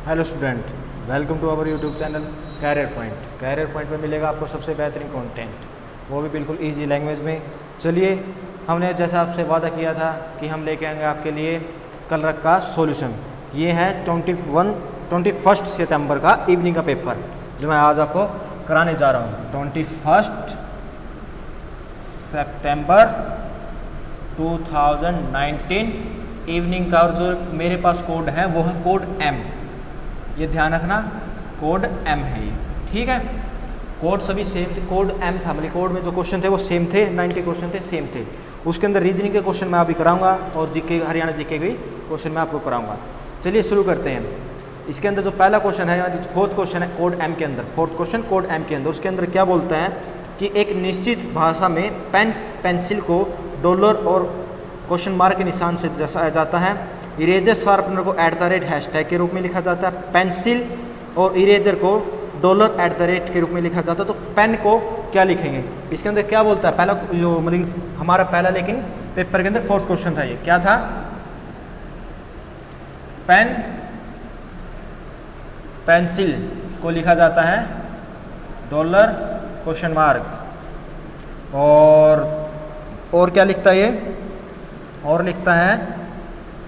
Hello student, welcome to our YouTube channel career point. Career point में मिलेगा आपको सबसे बेहतरीन कंटेंट, वो भी बिल्कुल इजी लैंग्वेज में। चलिए, हमने जैसा आपसे वादा किया था कि हम लेके आएंगे आपके लिए कल का सॉल्यूशन। ये है 21 सितंबर का इवनिंग का पेपर जो मैं आज आपको कराने जा रहा हूँ। 21 सितंबर 2019 इवनिंग का, और जो मेरे पास कोड है वो है कोड M। ये ध्यान रखना, कोड M है ये, ठीक है। कोड सभी सेम थे, कोड M था, मतलब कोड में जो क्वेश्चन थे वो सेम थे, 90 क्वेश्चन थे, सेम थे। उसके अंदर रीजनिंग के क्वेश्चन मैं अभी कराऊंगा और जीके, हरियाणा जीके भी क्वेश्चन मैं आपको कराऊंगा। चलिए शुरू करते हैं। इसके अंदर जो पहला क्वेश्चन है, फोर्थ क्वेश्चन है कोड M के अंदर, फोर्थ क्वेश्चन कोड M के अंदर। उसके अंदर क्या बोलता है कि एक निश्चित भाषा में पेंसिल को डॉलर और क्वेश्चन मार्क के निशान से दर्शाया जाता है। इरेजर शार्पनर को @ के रूप में लिखा जाता है। पेंसिल और इरेजर को $@ के रूप में लिखा जाता है। तो पेन को क्या लिखेंगे? इसके अंदर क्या बोलता है? पहला जो मतलब हमारा पहला, लेकिन पेपर के अंदर फोर्थ क्वेश्चन था, ये क्या था? पेंसिल को लिखा जाता है $? और क्या लिखता है ये? और लिखता है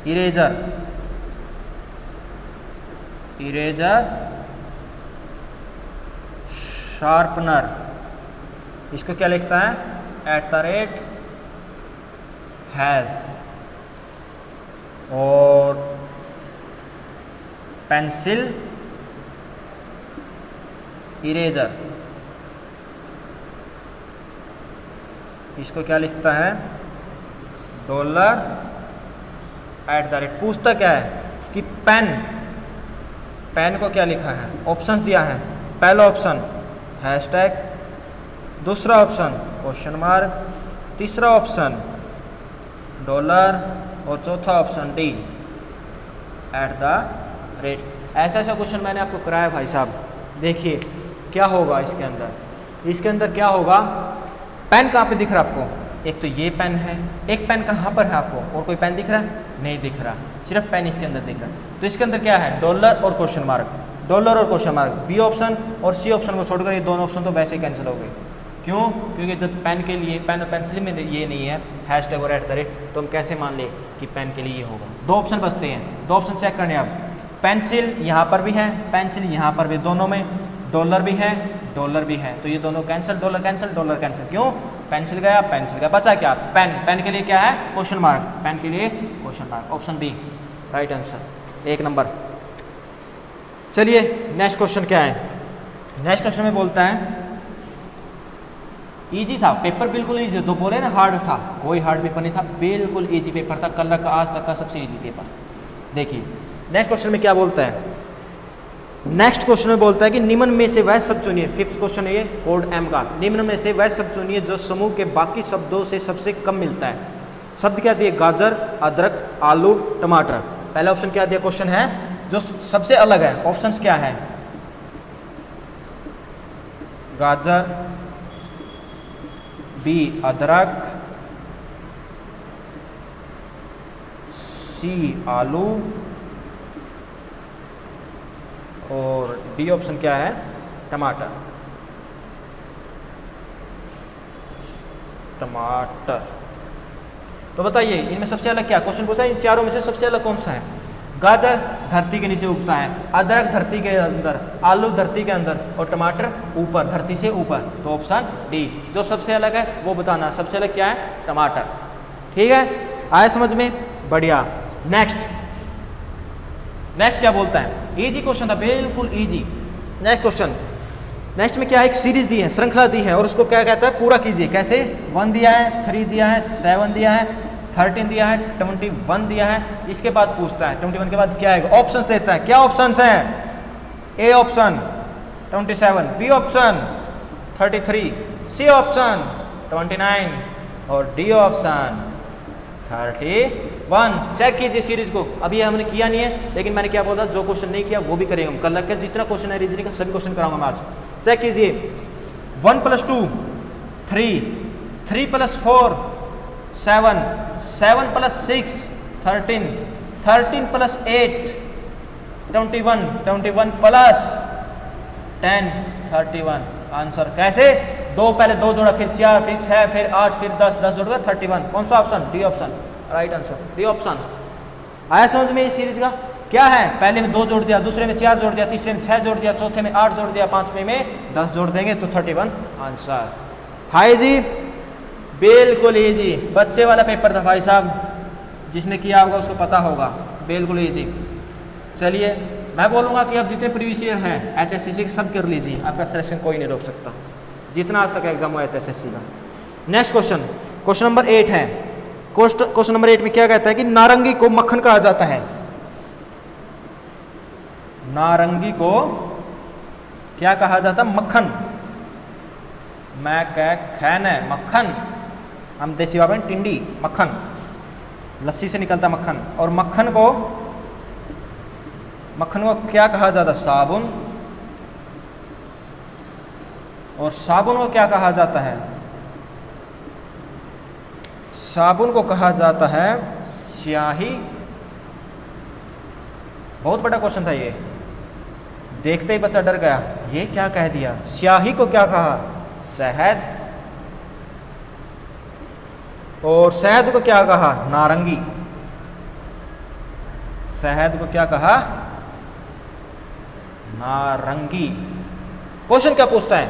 इरेजर शार्पनर, इसको क्या लिखता है? @हैज। और पेंसिल इरेजर, इसको क्या लिखता है? $@। पूछता क्या है कि पेन को क्या लिखा है? ऑप्शन दिया है। पहला ऑप्शन हैशटैग, दूसरा ऑप्शन $, तीसरा ऑप्शन $, और चौथा ऑप्शन D @ ऐसा क्वेश्चन मैंने आपको कराया भाई साहब। देखिए क्या होगा इसके अंदर। इसके अंदर क्या होगा? पेन कहाँ पे दिख रहा है आपको? एक तो ये पेन है, एक पेन कहाँ पर है आपको? और कोई पेन दिख रहा है? नहीं दिख रहा, सिर्फ पेन इसके अंदर दिख रहा है। तो इसके अंदर क्या है? $और क्वेश्चन मार्क। बी ऑप्शन और सी ऑप्शन को छोड़कर ये दोनों ऑप्शन तो वैसे कैंसिल हो गए। क्यों? क्योंकि जब पेन के लिए, पेन और पेंसिल में ये नहीं है हैशटैग और @ तो हम कैसे मान ले कि पेन के लिए ये होगा? दो ऑप्शन बचते हैं, दो ऑप्शन चेक करने आप। पेंसिल यहाँ पर भी है, पेंसिल यहाँ पर भी, दोनों में $भी है, तो ये दोनों कैंसिल, $, कैंसिल। क्यों? पेंसिल गया, बचा क्या? पेन के लिए क्या है? क्वेश्चन मार्क, पेन के लिए question mark. Option B right answer, 1 number. चलिए नेक्स्ट क्वेश्चन क्या है? नेक्स्ट क्वेश्चन में बोलता है, इजी था पेपर, बिल्कुल इजी। तो बोले ना हार्ड था, कोई हार्ड पेपर नहीं था, बिल्कुल इजी पेपर था, कल का आज तक का सबसे इजी पेपर। देखिए नेक्स्ट क्वेश्चन में क्या बोलता है? नेक्स्ट क्वेश्चन में बोलता है कि निम्न में से वह शब्द चुनिए। 5th क्वेश्चन है ये कोड M का। निम्न में से वह शब्द चुनिए जो समूह के बाकी शब्दों से सबसे कम मिलता है। शब्द क्या दिए? गाजर, अदरक, आलू, टमाटर। पहला ऑप्शन क्या दिया? क्वेश्चन है जो सबसे अलग है। ऑप्शंस क्या है? गाजर, बी अदरक, सी आलू, और डी ऑप्शन क्या है? टमाटर। तो बताइए इनमें सबसे अलग क्या? क्वेश्चन पूछा है इन चारों में से सबसे अलग कौन सा है? गाजर धरती के नीचे उगता है, अदरक धरती के अंदर, आलू धरती के अंदर, और टमाटर ऊपर, धरती से ऊपर। तो ऑप्शन डी जो सबसे अलग है वो बताना। सबसे अलग क्या है? टमाटर। ठीक है, आया समझ में? बढ़िया। नेक्स्ट क्या बोलता है? इजी क्वेश्चन था, बिल्कुल इजी। नेक्स्ट में क्या है? एक सीरीज दी है, श्रृंखला दी है, और उसको क्या कहता है? पूरा कीजिए। कैसे? 1 दिया है, 3 दिया है, 7 दिया है, 13 दिया है, 21 दिया है। इसके बाद पूछता है 21 के बाद क्या है? ऑप्शंस देता है। क्या ऑप्शंस हैं? A option 27, B option 33, C option 29, और डी ऑप्शन 31। चेक कीजिए सीरीज को। अभी हमने किया नहीं है, लेकिन मैंने क्या बोला, जो क्वेश्चन नहीं किया वो भी करेंगे हम। कल का जितना क्वेश्चन है रीजनिंग का सभी क्वेश्चन कराऊंगा मैं आज। चेक कीजिए। 1 + 2 3, 3 + 4 7, 7 + 6 13, 13 + 8 21 प्लस 10 31। आंसर कैसे? दो पहले दो जोड़ा, फिर 4, फिर 6, फिर 8, फिर 10, 10 जोड़कर 31। कौन सा option? D option, right answer, D option. आया समझ में? इस सीरीज का क्या है? पहले में 2 जोड़ दिया, दूसरे में 4 जोड़ दिया, तीसरे में 6 जोड़ दिया, चौथे में 8 जोड़ दिया, पांचवें में 10 जोड़ देंगे तो 31 आंसर। भाई जी बिल्कुल इजी, बच्चे वाला पेपर था भाई साहब, जिसने किया होगा उसको पता होगा, बिल्कुल इजी। चलिए मैं बोलूँगा कि अब जितने प्रीवियस ईयर हैं HSCC के सब कर लीजिए, आपका सिलेक्शन कोई नहीं रोक सकता, जितना आज तक एग्जाम हुआ HSCC का। नेक्स्ट क्वेश्चन, क्वेश्चन नंबर 8 है। क्वेश्चन नंबर 8 में क्या कहता है कि नारंगी को मक्खन कहा जाता है। नारंगी को क्या कहा जाता? मक्खन। मैं कह खैन है मक्खन, हम देसी बाबा टिंडी, मक्खन, लस्सी से निकलता मक्खन। और मक्खन को क्या कहा जाता? साबुन। और साबुन को क्या कहा जाता है? साबुन को कहा जाता है स्याही। बहुत बड़ा क्वेश्चन था ये, देखते ही बच्चा डर गया, ये क्या कह दिया? स्याही को क्या कहा? शहद। और शहद को क्या कहा? नारंगी। शहद को क्या कहा? नारंगी। क्वेश्चन क्या पूछता है?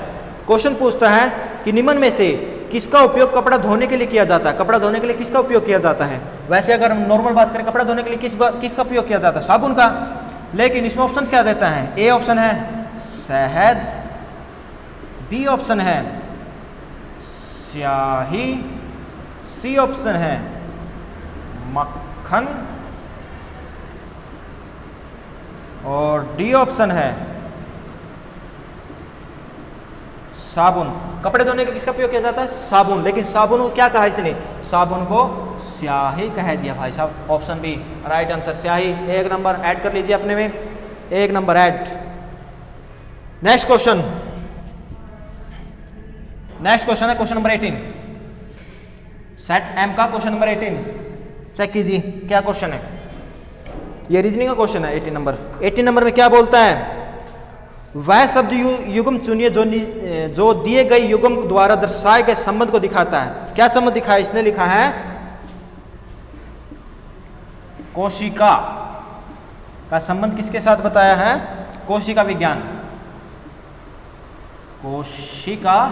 क्वेश्चन पूछता है कि निम्न में से किसका उपयोग कपड़ा धोने के लिए किया जाता है? कपड़ा धोने के लिए किसका उपयोग किया जाता है? वैसे अगर हम नॉर्मल बात करें, कपड़ा धोने के लिए किसका उपयोग किया जाता है? साबुन का। लेकिन इसमें ऑप्शन क्या देता है? ए ऑप्शन है शहद, बी ऑप्शन है स्याही, सी ऑप्शन है मक्खन, और डी ऑप्शन है साबुन। कपड़े धोने के लिए किसका उपयोग किया जाता है? साबुन। लेकिन साबुन को क्या कहा इसने? साबुन को स्याही कह दिया भाई साहब। ऑप्शन बी राइट आंसर, स्याही। 1 नंबर ऐड कर लीजिए अपने में, 1 नंबर ऐड। नेक्स्ट क्वेश्चन, है क्वेश्चन नंबर 18, सेट एम का क्वेश्चन नंबर 18। चेक कीजिए क्या क्वेश्चन है। ये रीजनिंग का क्वेश्चन है। 18 नंबर में क्या बोलता है? वह शब्द युग्म चुनिए जो दिए गए युग्म द्वारा दर्शाए गए संबंध को दिखाता है। क्या संबंध दिखाया? इसने लिखा है कोशिका का संबंध किसके साथ बताया है? कोशिका विज्ञान, कोशिका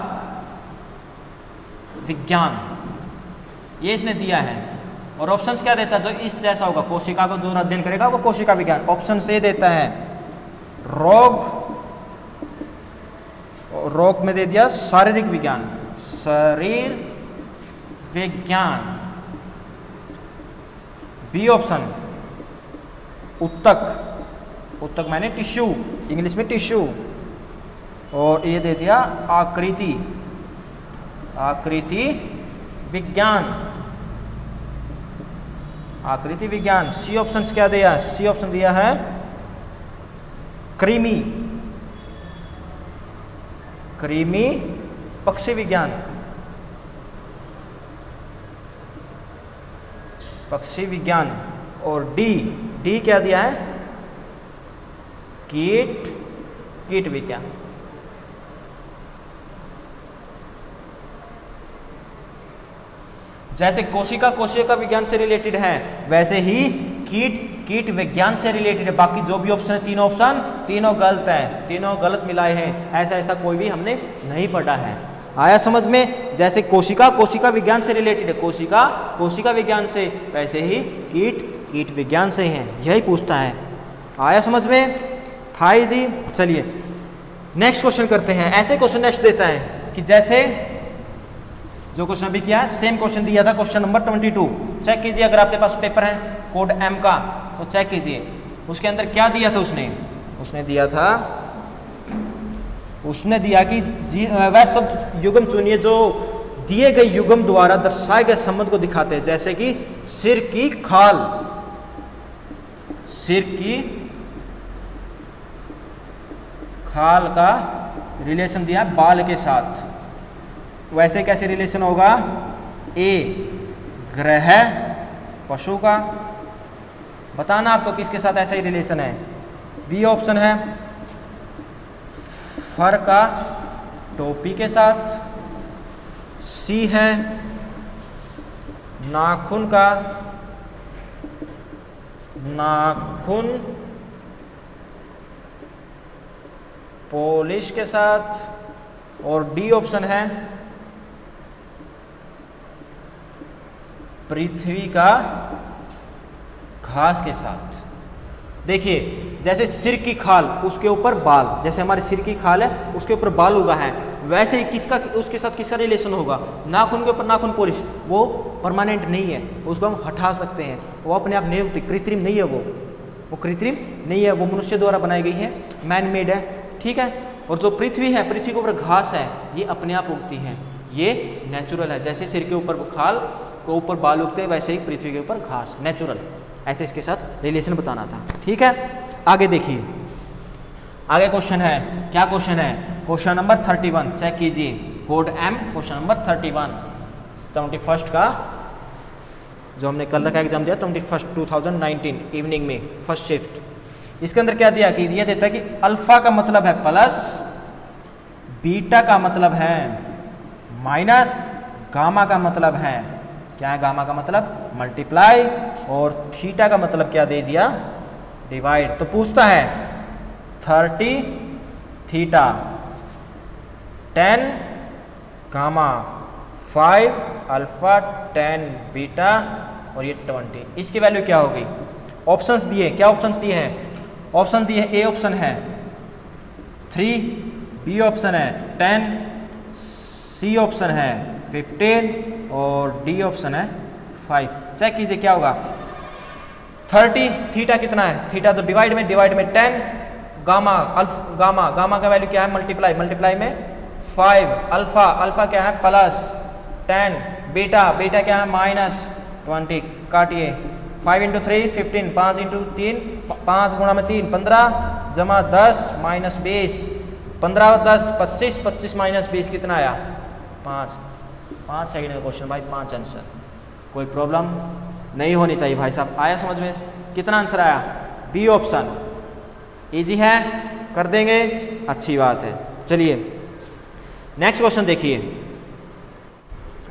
विज्ञान, ये इसने दिया है। और ऑप्शंस क्या देता है? जो इस जैसा होगा, कोशिका को जो अध्ययन करेगा वो कोशिका विज्ञान। ऑप्शन से देता है रोग, रोग में दे दिया शारीरिक विज्ञान, शरीर विज्ञान। बी ऑप्शन उत्तक, उत्तक माने टिश्यू, इंग्लिश में टिश्यू। और ये दे दिया आकृति, आकृति विज्ञान, आकृति विज्ञान। सी ऑप्शन क्या दिया? सी ऑप्शन दिया है कृमि, कृमि पक्षी विज्ञान, पक्षी विज्ञान। और डी क्या दिया है? कीट विज्ञान। जैसे कोशिका विज्ञान से रिलेटेड है, वैसे ही कीट विज्ञान से रिलेटेड है। बाकी जो भी ऑप्शन है, तीनों गलत हैं, तीनों गलत मिलाए हैं। ऐसा कोई भी हमने नहीं पढ़ा है। आया समझ में? जैसे कोशिका विज्ञान से रिलेटेड है, कोशिका विज्ञान से, वैसे ही कीट विज्ञान से हैं। यही पूछता है। आया समझ में? थाई जी। चलिए नेक्स्ट क्वेश्चन करते हैं। ऐसे क्वेश्चन नेक्स्ट देता है कि जैसे जो क्वेश्चन अभी किया है, सेम क्वेश्चन दिया था क्वेश्चन नंबर 22। चेक कीजिए, अगर आपके पास पेपर है कोड एम का तो चेक कीजिए उसके अंदर क्या दिया था। उसने दिया कि वह शब्द युग्म चुनिए जो दिए गए युग्म द्वारा दर्शाए गए संबंध को दिखाते हैं। जैसे कि सिर की खाल, का रिलेशन दिया बाल के साथ। वैसे कैसे रिलेशन होगा? ए ग्रह पशु का, बताना आपको किसके साथ ऐसा ही रिलेशन है। बी ऑप्शन है फर का टोपी के साथ, सी है नाखून का नाखून पॉलिश के साथ, और डी ऑप्शन है पृथ्वी का घास के साथ। देखिए जैसे सिर की खाल उसके ऊपर बाल, जैसे हमारे सिर की खाल है उसके ऊपर बाल उगा है, वैसे ही किसका उसके साथ किसका रिलेशन होगा, नाखून के ऊपर नाखून पॉलिश, वो परमानेंट नहीं है, उसको हम हटा सकते हैं, वो अपने आप नहीं होती, कृत्रिम नहीं है, वो कृत्रिम नहीं है, वो मनुष्य द्वारा बनाई गई है, मैन मेड है, ठीक है। और जो पृथ्वी है, पृथ्वी के ऊपर घास है, ये अपने आप उगती है, ये नेचुरल है। जैसे सिर के ऊपर खाल के ऊपर बाल उगते हैं, वैसे ही पृथ्वी के ऊपर घास, नेचुरल। ऐसे इसके साथ रिलेशन बताना था, ठीक है। आगे देखिए, आगे क्वेश्चन है, क्या क्वेश्चन है, क्वेश्चन नंबर 31 चेक कीजिए, कोड एम क्वेश्चन नंबर 31 21 का जो हमने कल का एग्जाम दिया 21 2019 इवनिंग में फर्स्ट शिफ्ट। इसके अंदर क्या दिया कि ये देता है कि अल्फा का मतलब है प्लस, बीटा का मतलब है माइनस, गामा का मतलब है क्या है, गामा का मतलब मल्टीप्लाई, और थीटा का मतलब क्या दे दिया, डिवाइड। तो पूछता है 30 थीटा, 10 गामा, 5 अल्फा, 10 बीटा, और ये 20, इसकी वैल्यू क्या होगी। ऑप्शंस दिए, क्या ऑप्शंस दिए हैं, ऑप्शन दिए, ए ऑप्शन है 3, बी ऑप्शन है 10, सी ऑप्शन है 15, और डी ऑप्शन है 5। चेक कीजिए क्या होगा। 30 थीटा कितना है, थीटा तो डिवाइड में 10, गामा गामा का वैल्यू क्या है, मल्टीप्लाई में 5, अल्फा क्या है प्लस 10, बीटा क्या है माइनस 20, काटिए 5 इंटू 3 15, 5 इंटू 3 5 गुणा में 3 15, जमा 10 माइनस 20, 15 और 10 25, 25 माइनस 20 कितना आया 5 सेकंड का क्वेश्चन भाई, 5 आंसर, कोई प्रॉब्लम नहीं होनी चाहिए भाई साहब। आया समझ में, कितना आंसर आया, बी ऑप्शन, इजी है, कर देंगे, अच्छी बात है। चलिए नेक्स्ट क्वेश्चन देखिए,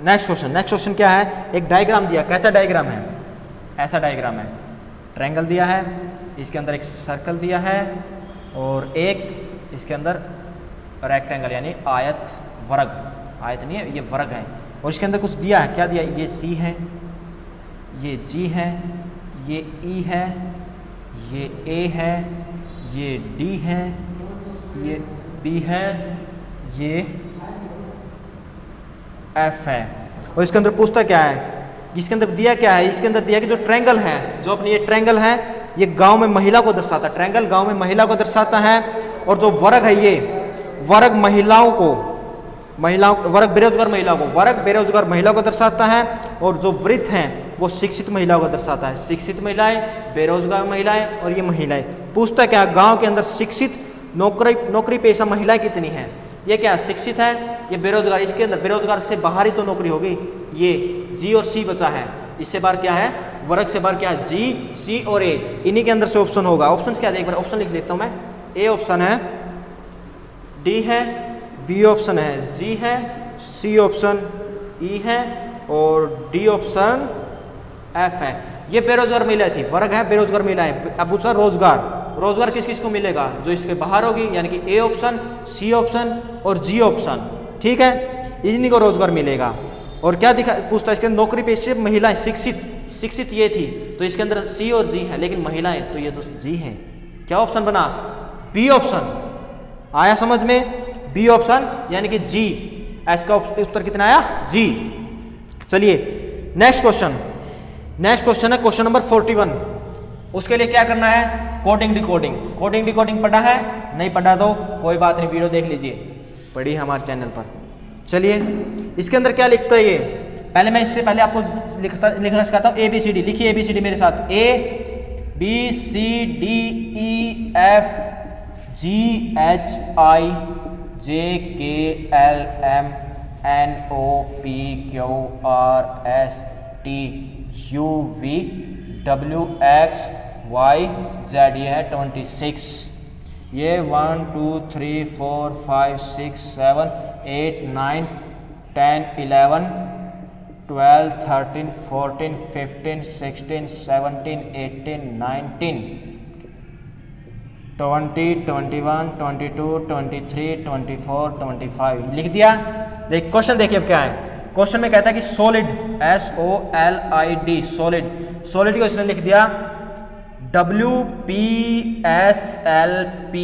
नेक्स्ट क्वेश्चन क्या है, एक डायग्राम दिया, कैसा डायग्राम है, ऐसा डायग्राम है, ट्रायंगल दिया है, इसके अंदर एक सर्कल दिया है, और एक इसके अंदर रेक्टेंगल यानी आयत, वर्ग, आयत नहीं है ये वर्ग है, और इसके अंदर कुछ दिया है, क्या दिया, ये सी है, ये जी है, ये ई है, ये ए है, ये डी है, ये बी है, ये एफ है। और इसके अंदर पूछता क्या है, इसके अंदर दिया क्या है, इसके अंदर दिया कि जो ट्रायंगल है, जो अपनी ये ट्रायंगल है, ये गांव में महिला को दर्शाता है, ट्रायंगल गांव में महिला को दर्शाता है, और जो वर्ग है ये वर्ग महिलाओं को, वर्ग बेरोजगार महिलाओं को दर्शाता है, और जो वृत्त हैं वो शिक्षित महिलाओं को दर्शाता है, शिक्षित महिलाएं, बेरोजगार महिलाएं, और ये महिलाएं। पूछता क्या, गांव के अंदर शिक्षित नौकरी पेशा महिलाएं कितनी हैं, ये क्या शिक्षित है, ये बेरोजगार, इसके अंदर बेरोजगार से बाहर ही तो नौकरी होगी, ये जी और सी बचा है, इससे बाहर क्या है, वर्ग से बाहर क्या है, जी सी और ए, इन्हीं के अंदर से ऑप्शन होगा। ऑप्शन क्या है, एक बार ऑप्शन लिख लेता हूं मैं, ए ऑप्शन है, डी है, बी ऑप्शन है, जी है, सी ऑप्शन ई है, और डी ऑप्शन एफ है। ये बेरोजगार महिला थी, वर्ग है बेरोजगार महिला है। अब पूछा रोजगार किस किस को मिलेगा, जो इसके बाहर होगी, यानी कि ए ऑप्शन, सी ऑप्शन और जी ऑप्शन, ठीक है, इन्हीं को रोजगार मिलेगा। और क्या दिखा पूछता है, इसके अंदर नौकरी पेशे महिलाएं, शिक्षित ये थी, तो इसके अंदर सी और जी है, लेकिन महिलाएं तो ये तो जी है, क्या ऑप्शन बना, बी ऑप्शन। आया समझ में, बी ऑप्शन यानी कि जी, इसका उत्तर कितना आया, जी। चलिए नेक्स्ट क्वेश्चन है क्वेश्चन नंबर 41। उसके लिए क्या करना है, कोडिंग डिकोडिंग पढ़ा है, नहीं पढ़ा तो कोई बात नहीं, वीडियो देख लीजिए, पढ़ी हमारे चैनल पर। चलिए इसके अंदर क्या लिखता है ये, पहले मैं इससे पहले आपको लिखना सिखाता हूँ, ABCD लिखिए, ABCD मेरे साथ, ABCDEFGHIJKLMNOPQRSTUVWXYZ वाई जेड, ये है 26। ये 1 2 3 4 5 6 7 8 9 10 11 12 13 14 15 16 17 18 19 20 21 22 23 24 25 लिख दिया। देख क्वेश्चन देखिए अब क्या है। क्वेश्चन में कहता है कि सॉलिड, SOLID, सॉलिड, सॉलिड को इसने लिख दिया WPSLP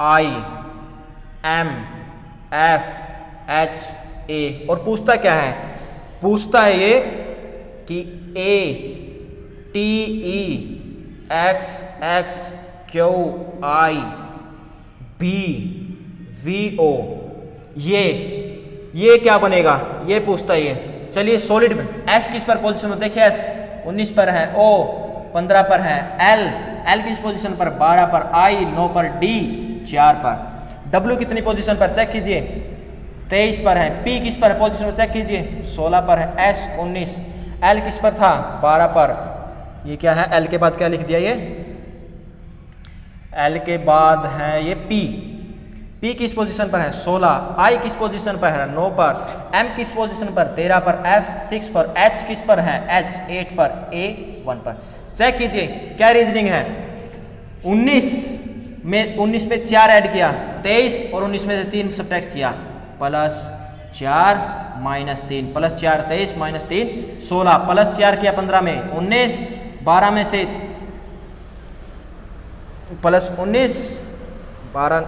IMFHA और पूछता क्या है, पूछता है ये कि ATEXXQIBVO ये क्या बनेगा, ये पूछता है ये। चलिए सॉलिड में S किस पर पोजीशन में, देखिए S 19 पर है, O 15 पर है, L किस पोजीशन पर 12 पर, I 9 पर, D 4 पर, W कितनी पोजीशन पर चेक कीजिए 23 पर है, P किस पर पोजीशन पर चेक कीजिए 16 पर है, S 19, L किस पर था 12 पर, ये क्या है L के बाद क्या लिख दिया ये, L के बाद है ये P किस पोजीशन पर है 16, I किस पोजीशन पर है 9 पर, M किस पोजीशन पर 13 पर, F 6 पर, H किस पर है H 8 पर, A 1 पर। चेक कीजिए क्या रीजनिंग है। 19 पे 4 ऐड किया 23 और 19 में से 3 सब्ट्रैक्ट किया, +4 -3, +4 23 -3 16, +4 किया 15 में 19, 12 में से +19 12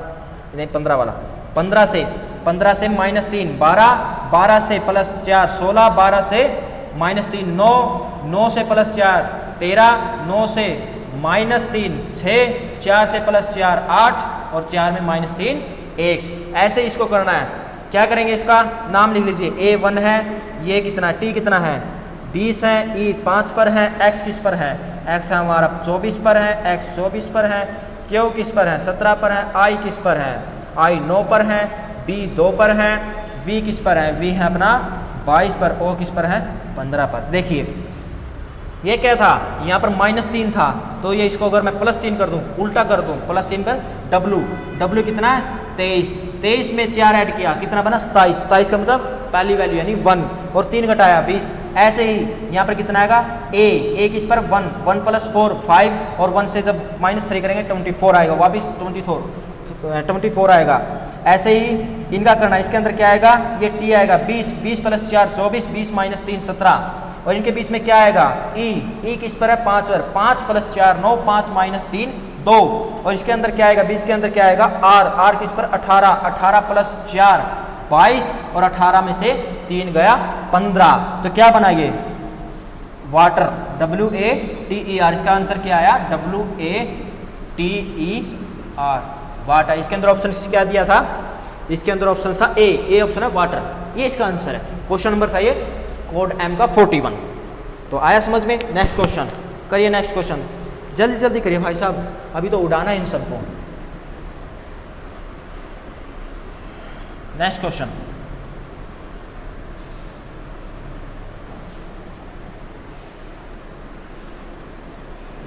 नहीं 15 वाला 15 से -3 12 से +4 16, 12 से -3 9, 9 से +4 13, 9 से -3 6, 4 से +4 8 और 4 में -3 1। ऐसे इसको करना है। क्या करेंगे, इसका नाम लिख लीजिए, A1 है, ये कितना T कितना है 20 है, E 5 पर है, X किस पर है, X है हमारा 24 पर है, X 24 पर है, Q किस पर है 17 पर है, I किस पर है I 9 पर है, B 2 पर है, V किस पर है, V है अपना 22 पर, O किस पर है 15 पर। देखिए ये क्या था, यहाँ पर -3 था, तो ये इसको अगर मैं +3 कर दूँ, उल्टा कर दूँ, +3 पर W कितना है 23 में 4 ऐड किया कितना बना 27 का मतलब पहली वैल्यू यानी 1 और 3 घटाया 20। ऐसे ही यहाँ पर कितना आएगा A किस पर 1 + 4 5 और 1 से जब -3 करेंगे 24 आएगा, वापिस 24 आएगा। ऐसे ही इनका करना, इसके अंदर क्या आएगा, ये T आएगा 20 + 4 24, 20 - 3 17 और इनके बीच में क्या आएगा E किस पर है 5 पर, 5 + 4 9, 5 - 3 2 और इसके अंदर क्या आएगा, बीच के अंदर क्या आएगा R किस पर 18 + 4 22 और 18 में से 3 गया 15। तो क्या बना ये वाटर, WATER, इसका आंसर क्या आया WATER वाटर। इसके अंदर ऑप्शन क्या दिया था, इसके अंदर ऑप्शन था ए ऑप्शन है वाटर, ये इसका आंसर है। क्वेश्चन नंबर था ये कोड M का 41। तो आया समझ में। नेक्स्ट क्वेश्चन करिए, नेक्स्ट क्वेश्चन जल्दी जल्दी करिए भाई साहब, अभी तो उड़ाना है इन सबको। नेक्स्ट क्वेश्चन,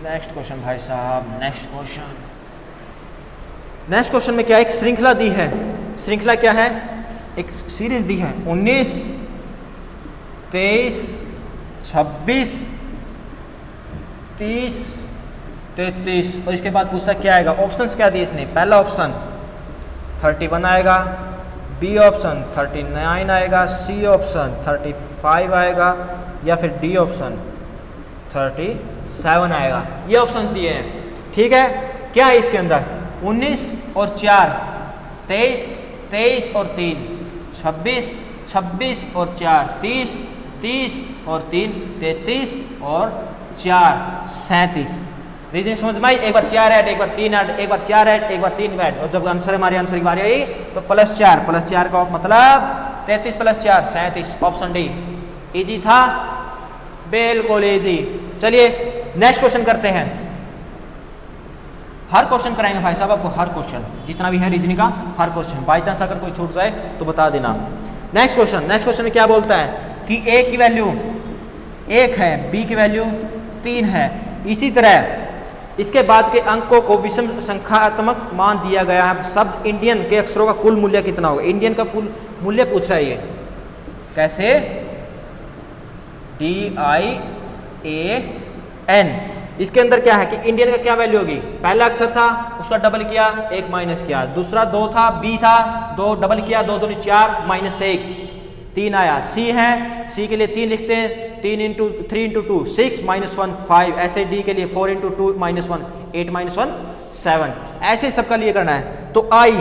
नेक्स्ट क्वेश्चन भाई साहब, नेक्स्ट क्वेश्चन में क्या, एक श्रृंखला दी है। श्रृंखला क्या है, एक सीरीज दी है 19 23 26 30 33 और इसके बाद पूछता क्या आएगा। ऑप्शंस क्या दिए इसने, पहला ऑप्शन 31 आएगा, बी ऑप्शन 39 आएगा, सी ऑप्शन 35 आएगा या फिर डी ऑप्शन 37 आएगा। ये ऑप्शंस दिए हैं, ठीक है। क्या है इसके अंदर 19 और 4 23, 23 और 3 26, 26 और 4 30, 30 और 3 33 और 4 37। रीजनिंग समझ में आई। एक बार 4 ऐड, एक बार 3 ऐड, एक बार 4 ऐड, एक बार 3 ऐड और जब आंसर हमारे आंसर की बारी आई तो +4 का मतलब 33 + 4 37। ऑप्शन डी इजी था, बिल्कुल इजी। चलिए नेक्स्ट क्वेश्चन करते हैं। हर क्वेश्चन कराएंगे भाई साहब आपको, हर क्वेश्चन जितना भी है रीजनिंग का हर क्वेश्चन। बाई चांस अगर कोई छूट जाए तो बता देना। नेक्स्ट क्वेश्चन में क्या बोलता है कि A की वैल्यू 1 है, B की वैल्यू 3 है, इसी तरह इसके बाद के अंकों को विषम संख्यात्मक मान दिया गया है। शब्द इंडियन के अक्षरों का कुल मूल्य कितना होगा? इंडियन का कुल मूल्य पूछ रहा है ये। कैसे? DIAN। इसके अंदर क्या है कि इंडियन का क्या वैल्यू होगी? पहला अक्षर था उसका डबल किया, 1 माइनस किया। दूसरा 2 था, B था, 2 डबल किया, 2 दूनी 4 माइनस 1 3 आया। C है, C के लिए 3 लिखते हैं, 3 × 2 6 माइनस 1 5। ऐसे D के लिए 4 × 2 माइनस 1 8 माइनस 1 7। ऐसे सबका लिए करना है। तो I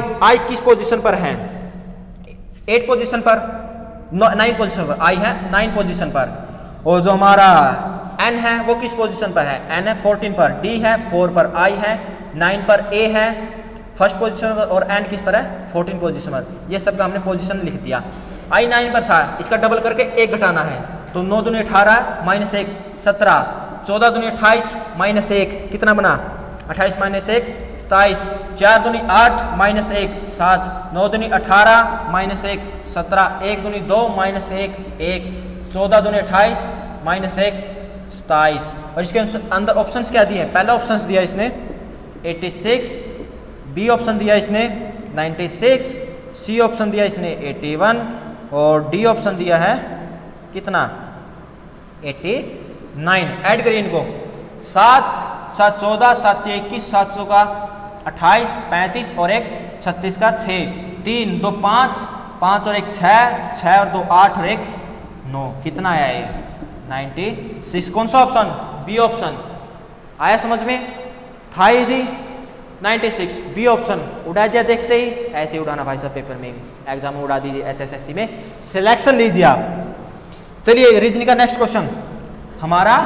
किस पोजीशन पर है? 8 पोजीशन पर, 9 पोजीशन पर। I है 9 पोजीशन पर। और जो हमारा N है वो किस पोजीशन पर है? N है 14 पर, D है 4 पर, I है 9 पर, A है फर्स्ट पोजीशन पर और N किस पर है? 14 पोजीशन पर। ये सब का हमने पोजीशन लिख दिया। I 9 पर था, इसका डबल करके 1 घटाना है। तो 9 दूनी 18 माइनस 1 17, 14 दूनी 28 माइनस 1 कितना बना? 28 माइनस 1 27, 4 दूनी 8 माइनस 1 7, 9 दूनी 18 माइनस 1 17, 1 दूनी 2 माइनस 1 1, 14 दूनी 28 माइनस 1 27। और इसके अंदर ऑप्शंस क्या दिए? पहला ऑप्शंस दिया इसने 86, बी ऑप्शन दिया इसने 96, सी ऑप्शन दिया इसने 81 और डी ऑप्शन दिया है कितना? 89। ऐड करिए इनको। 7 7 14, 7 21, 7 चौका 28, 35 और 1 36 का 6, 3 2 5, 5 और 1 6, 6 और 2 8 और 1 9। कितना आया ये? 96। कौन सा ऑप्शन? B option. आया समझ में? था जी 96 बी ऑप्शन। उड़ा दिया देखते ही, ऐसे ही उड़ाना भाई साहब, पेपर में एग्जाम में उड़ा दीजिए, HSSC में सिलेक्शन लीजिए आप। चलिए रीजनिंग का नेक्स्ट क्वेश्चन हमारा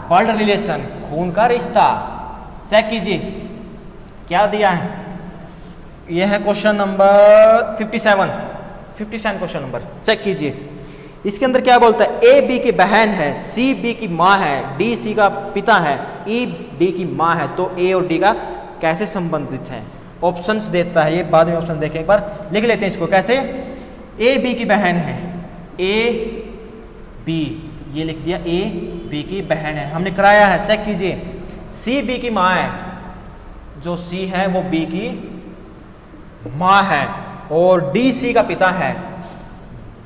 ब्लड रिलेशन, खून का रिश्ता। चेक कीजिए क्या दिया है। यह है question number 57 question number. Check कीजिए इसके अंदर क्या बोलता है? ए बी की बहन है, सी बी की माँ है, डी सी का पिता है, ई डी की माँ है। तो ए और डी का कैसे संबंधित है? ऑप्शंस देता है ये, बाद में ऑप्शन देखें एक बार। लिख लेते हैं इसको। कैसे? ए बी की बहन है, ए बी, ये लिख दिया ए बी की बहन है, हमने कराया है। चेक कीजिए सी बी की माँ है, जो सी है वो बी की माँ है, और डी सी का पिता है,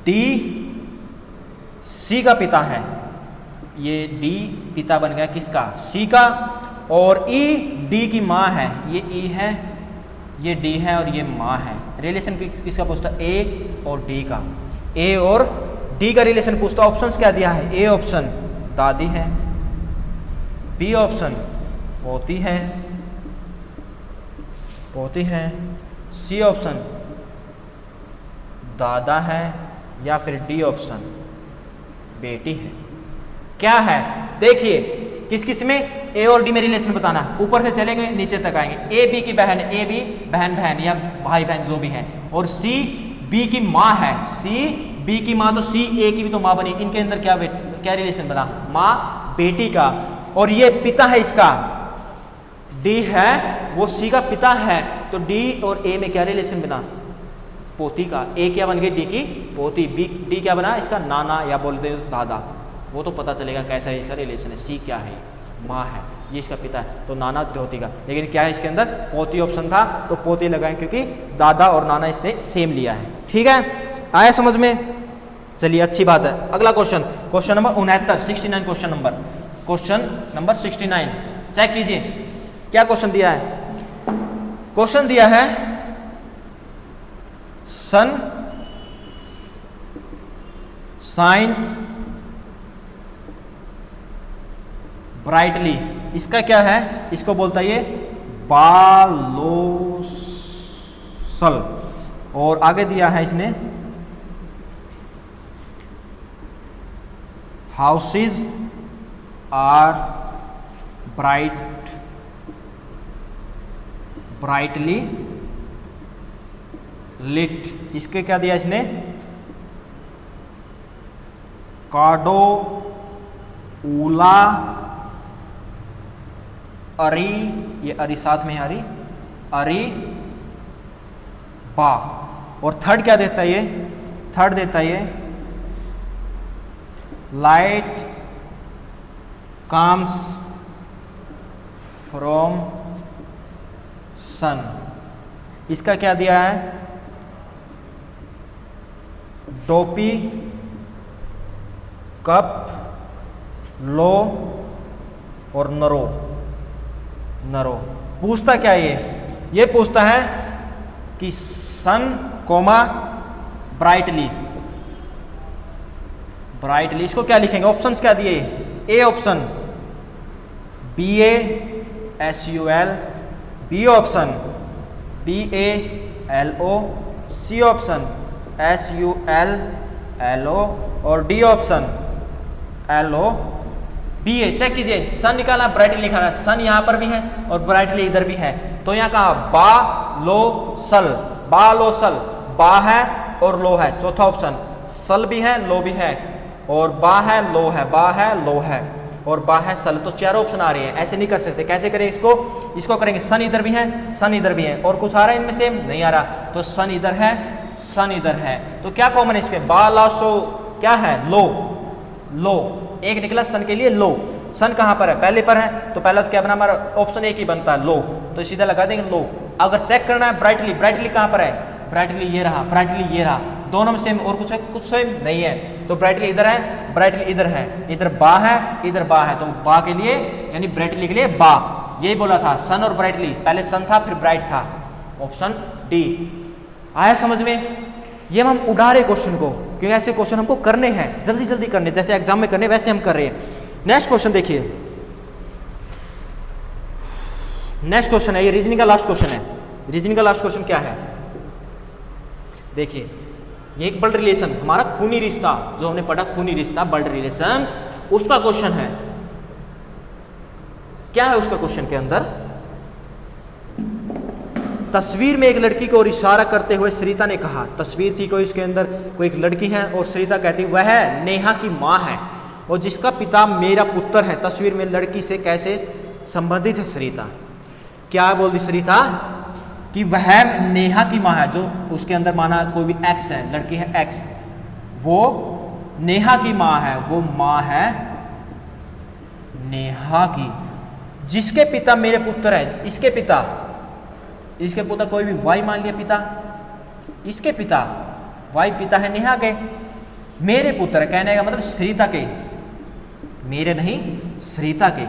डी सी का पिता है। ये डी पिता बन गया किसका? सी का। और ई डी की माँ है, ये ई है, ये डी है और ये माँ है। रिलेशन किसका पूछता? ए और डी का। ए और डी का रिलेशन पूछता। ऑप्शंस क्या दिया है? ए ऑप्शन दादी है, बी ऑप्शन पोती है, सी ऑप्शन दादा है, या फिर डी ऑप्शन बेटी है। क्या है? देखिए किस किस में ए और डी में रिलेशन बताना। ऊपर से चलेंगे नीचे तक आएंगे। ए बी की बहन, ए बी बहन या भाई बहन जो भी है, और सी बी की माँ है, सी बी की माँ, तो सी ए की भी तो माँ बनी। इनके अंदर क्या रिलेशन बना? माँ बेटी का। और ये पिता है इसका, डी है, वो सी का पिता है, तो डी और ए में क्या रिलेशन बना? पोती का। ए क्या बन गई? डी की पोती। बी डी क्या बना? इसका नाना या बोलते हैं दादा। वो तो पता चलेगा कैसा है इसका रिलेशन है। सी क्या है? माँ है, ये इसका पिता है, तो नाना पोती का। लेकिन क्या है इसके अंदर? पोती ऑप्शन था, तो पोती लगाएं क्योंकि दादा और नाना इसने सेम लिया है। ठीक है, आया समझ में? चलिए अच्छी बात है। अगला question, question number 69 question number 69। Check कीजिए क्या क्वेश्चन दिया है। क्वेश्चन दिया है सन साइंस ब्राइटली। इसका क्या है? इसको बोलता है ये बालोसल। और आगे दिया है इसने हाउसेज आर ब्राइटली लिट। इसके क्या दिया इसने? कार्डो ऊला अरी, ये अरी साथ में है, अरी बा। और थर्ड क्या देता है ये? थर्ड देता है ये लाइट कम्स फ्रॉम सन। इसका क्या दिया है? डोपी, कप, लो और नरो। नरो पूछता क्या ये पूछता है कि सन कोमा ब्राइटली। ब्राइटली इसको क्या लिखेंगे? ऑप्शंस क्या दिए? A option BASUL, B option BALO, C option SULLO और डी ऑप्शन LOBA। चेक कीजिए, सन निकाला, ब्राइटली लिखा है। सन यहाँ पर भी है और ब्राइटली इधर भी है, तो यहाँ कहा बा लो सल, बा लो सल, बा है और लो है। चौथा ऑप्शन सल भी है, लो भी है, और बा है, लो है, बा है, लो है और बा है, सल। तो चार ऑप्शन आ रहे हैं। ऐसे नहीं कर सकते। कैसे करें इसको? इसको करेंगे सन इधर भी है, सन इधर भी है, और कुछ आ रहा है इनमें से? नहीं आ रहा। तो सन इधर है, सन इधर है, तो क्या कॉमन है इस पे? बा ला सो क्या है? लो। लो एक निकला सन के लिए, लो। सन कहाँ पर है? पहले पर है, तो पहला तो क्या बना हमारा? ऑप्शन एक ही बनता है, लो। तो सीधा लगा देंगे लो। अगर चेक करना है ब्राइटली, ब्राइटली कहाँ पर है? ब्राइटली ये रहा, ब्राइटली ये रहा, दोनों में सेम और कुछ है? कुछ सेम नहीं है। तो ब्राइटली इधर है, ब्राइटली इधर है, इधर बा है, इधर बा है, तो बा के लिए यानी ब्राइटली के लिए बा। यही बोला था, सन और ब्राइटली। पहले सन था फिर ब्राइट था। Option D. आया समझ में? ये हम उड़ा रहे क्वेश्चन को, क्योंकि ऐसे क्वेश्चन हमको करने हैं, जल्दी जल्दी करने, जैसे एग्जाम में करने वैसे हम कर रहे हैं। नेक्स्ट क्वेश्चन देखिए। नेक्स्ट क्वेश्चन है, ये रीजनिंग का लास्ट क्वेश्चन है। रीजनिंग का लास्ट क्वेश्चन क्या है? देखिए, ये एक ब्लड रिलेशन, हमारा खूनी रिश्ता जो हमने पढ़ा, खूनी रिश्ता, ब्लड रिलेशन, उसका क्वेश्चन है। क्या है उसका क्वेश्चन के अंदर? तस्वीर में एक लड़की को और इशारा करते हुए सरिता ने कहा। तस्वीर थी कोई, इसके अंदर कोई एक लड़की है और सरिता कहती वह नेहा की माँ है और जिसका पिता मेरा पुत्र है। तस्वीर में लड़की से कैसे संबंधित है सरिता? क्या बोल दी सरिता? कि वह नेहा की माँ है, जो उसके अंदर माना कोई भी एक्स है, लड़की है एक्स, वो नेहा की माँ है, वो माँ है नेहा की, जिसके पिता मेरे पुत्र है। इसके पिता, इसके पिता कोई भी वाई मान लिया पिता, इसके पिता वाई पिता है नेहा के, मेरे पुत्र कहने का मतलब सरिता के, मेरे नहीं सरिता के,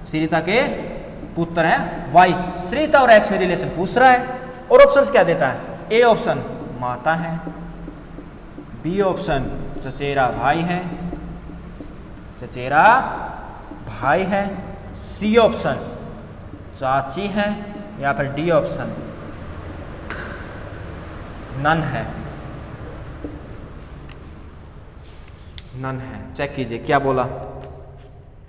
सरिता के पुत्र है वाई। सरिता और एक्स में रिलेशन पूछ रहा है और ऑप्शंस क्या देता है? ए ऑप्शन माता है, बी ऑप्शन चचेरा भाई है, चचेरा भाई है, सी ऑप्शन चाची है, या फिर डी ऑप्शन नन है। नन है। चेक कीजिए क्या बोला।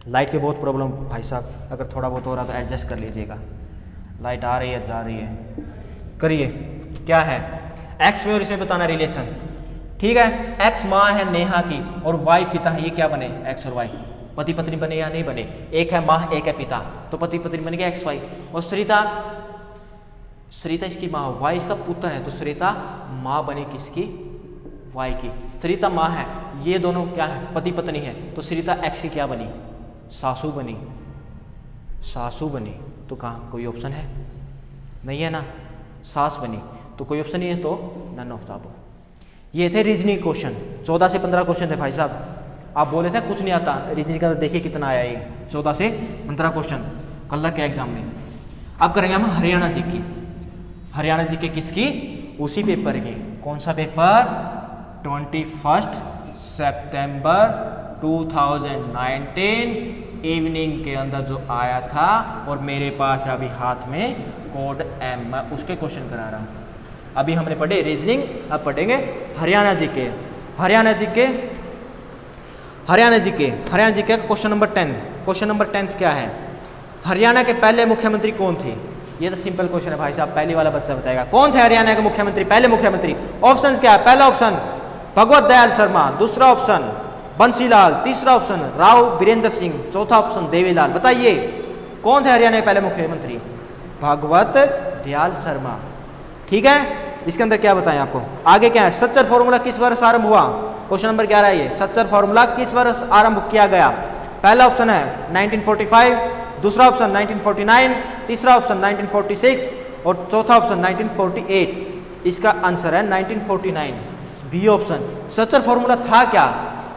लाइट की बहुत प्रॉब्लम भाई साहब, अगर थोड़ा बहुत हो रहा तो एडजस्ट कर लीजिएगा। लाइट आ रही है जा रही है, करिए। क्या है? एक्स में और इसमें बताना रिलेशन, ठीक है। एक्स माँ है नेहा की और वाई पिता है। ये क्या बने? एक्स और वाई पति पत्नी बने या नहीं बने? एक है माँ एक है पिता, तो पति पत्नी बन गया एक्स वाई। और सरिता, सरिता इसकी माँ, वाई इसका पुत्र है, तो सरिता माँ बनी किसकी? वाई की। सरिता माँ है, ये दोनों क्या है? पति पत्नी है, तो सरिता एक्स की क्या बनी? सासू बनी, सासू बनी। तो कहाँ कोई ऑप्शन है? नहीं है ना। सास बनी, तो कोई ऑप्शन नहीं है, तो नन ऑफ द अबव। ये थे रीजनिंग क्वेश्चन। 14 से 15 क्वेश्चन थे भाई साहब। आप बोले थे कुछ नहीं आता रीजनिंग का, तो देखिए कितना आया ये 14 से 15 क्वेश्चन कल के एग्जाम में। अब करेंगे हम हरियाणा जी की। हरियाणा जी के किसकी? उसी पेपर की। कौन सा पेपर? 21 सितंबर 2019 इवनिंग के अंदर जो आया था, और मेरे पास अभी हाथ में कोड M, मैं उसके क्वेश्चन करा रहा हूँ। अभी हमने पढ़े रीजनिंग, अब पढ़ेंगे हरियाणा जी के। हरियाणा जी के क्वेश्चन नंबर 10। क्वेश्चन नंबर 10 क्या है? हरियाणा के पहले मुख्यमंत्री कौन थे? ये तो सिंपल क्वेश्चन है भाई साहब, पहली वाला बच्चा बताएगा। कौन थे हरियाणा के मुख्यमंत्री, पहले मुख्यमंत्री? ऑप्शंस क्या है? पहला ऑप्शन भगवत दयाल शर्मा, दूसरा ऑप्शन बंसीलाल, तीसरा ऑप्शन राव बीरेंद्र सिंह, चौथा ऑप्शन देवीलाल। बताइए कौन थे हरियाणा के पहले मुख्यमंत्री? भगवत दयाल शर्मा, ठीक है। इसके अंदर क्या बताएं आपको? आगे क्या है? सच्चर फॉर्मूला किस वर्ष आरंभ हुआ? क्वेश्चन नंबर 11 है ये। सच्चर फॉर्मूला किस वर्ष आरंभ किया गया? पहला ऑप्शन है 1945, दूसरा ऑप्शन 1949, तीसरा ऑप्शन 1946 और चौथा ऑप्शन 1948। इसका आंसर है 1949, बी ऑप्शन। सच्चर फॉर्मूला था क्या?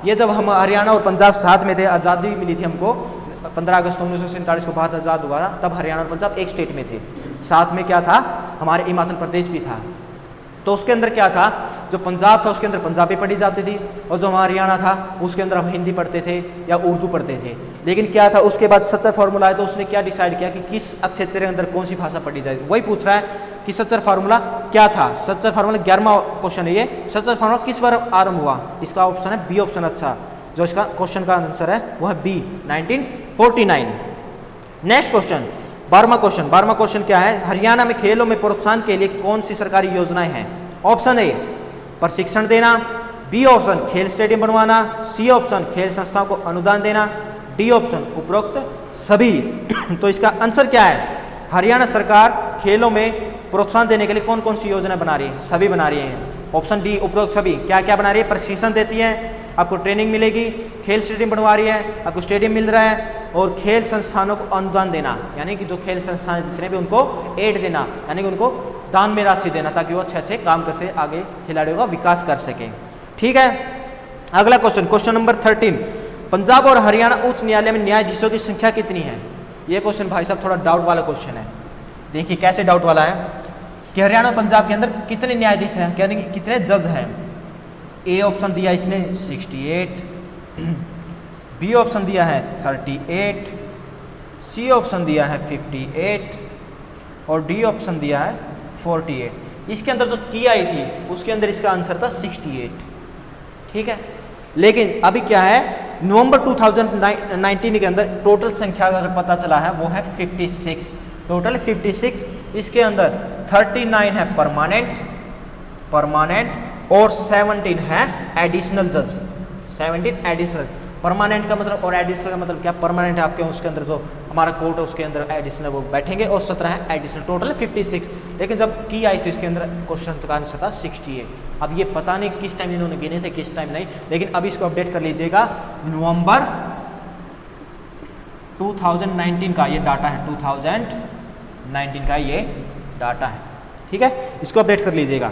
ये जब हम हरियाणा और पंजाब साथ में थे, आज़ादी मिली थी हमको 15 अगस्त 1947 को भारत आज़ाद हुआ था, तब हरियाणा और पंजाब एक स्टेट में थे। साथ में क्या था, हमारे हिमाचल प्रदेश भी था। तो उसके अंदर क्या था, जो पंजाब था उसके अंदर पंजाबी पढ़ी जाती थी, और जो हरियाणा था उसके अंदर हम हिंदी पढ़ते थे या उर्दू पढ़ते थे। लेकिन क्या था, उसके बाद सच्चर फार्मूला आया तो उसने क्या डिसाइड किया कि किस क्षेत्र के अंदर कौन सी भाषा पढ़ी जाए। वही पूछ रहा है कि सच्चर फार्मूला क्या था। सच्चर फार्मूला 11वां क्वेश्चन है ये। सच्चर फार्मूला किस बार आरंभ हुआ? इसका ऑप्शन है बी ऑप्शन। अच्छा, जो इसका क्वेश्चन का आंसर है वो है बी, 1949। नेक्स्ट क्वेश्चन, 12वां क्वेश्चन क्या है? हरियाणा में खेलों में प्रोत्साहन के लिए कौन सी सरकारी योजनाएं हैं? ऑप्शन ए प्रशिक्षण देना, बी ऑप्शन खेल स्टेडियम बनवाना, सी ऑप्शन खेल संस्थाओं को अनुदान देना, डी ऑप्शन उपरोक्त सभी। तो इसका आंसर क्या है? हरियाणा सरकार खेलों में प्रोत्साहन देने के लिए कौन कौन सी योजना बना रही है? सभी बना रही है। ऑप्शन डी उपरोक्त सभी। क्या क्या बना रही है? प्रशिक्षण देती है, आपको ट्रेनिंग मिलेगी, खेल स्टेडियम बनवा रही है, आपको स्टेडियम मिल रहा है, और खेल संस्थानों को अनुदान देना, यानी कि जो खेल संस्थान जितने भी उनको एड देना, यानी कि उनको दान में राशि देना, ताकि वो अच्छे अच्छे काम कर सके, आगे खिलाड़ियों का विकास कर सके। ठीक है, अगला क्वेश्चन, क्वेश्चन नंबर 13, पंजाब और हरियाणा उच्च न्यायालय में न्यायाधीशों की संख्या कितनी है? ये क्वेश्चन भाई साहब थोड़ा डाउट वाला क्वेश्चन है। देखिए कैसे डाउट वाला है कि हरियाणा और पंजाब के अंदर कितने न्यायाधीश हैं, यानी कि कितने जज हैं। ए ऑप्शन दिया इसने 68, बी ऑप्शन दिया है 38, सी ऑप्शन दिया है 58 और डी ऑप्शन दिया है 48। इसके अंदर जो की आई थी उसके अंदर इसका आंसर था 68। ठीक है, लेकिन अभी क्या है, नवंबर 2019 के अंदर टोटल संख्या अगर पता चला है वो है 56, टोटल 56। इसके अंदर 39 है परमानेंट और 17 है एडिशनल जज। 17 एडिशनल, परमानेंट का मतलब और एडिशनल का मतलब क्या? परमानेंट है आपके उसके अंदर जो हमारा कोर्ट है उसके अंदर एडिशनल वो बैठेंगे, और 17 है एडिशनल, टोटल 56। लेकिन जब की आई तो इसके अंदर क्वेश्चन का आंसर था 68। अब ये पता नहीं किस टाइम इन्होंने गिने थे किस टाइम नहीं, लेकिन अभी इसको अपडेट कर लीजिएगा। नवंबर 2019 का ये डाटा है, 2019 का ये डाटा है। ठीक है, इसको अपडेट कर लीजिएगा।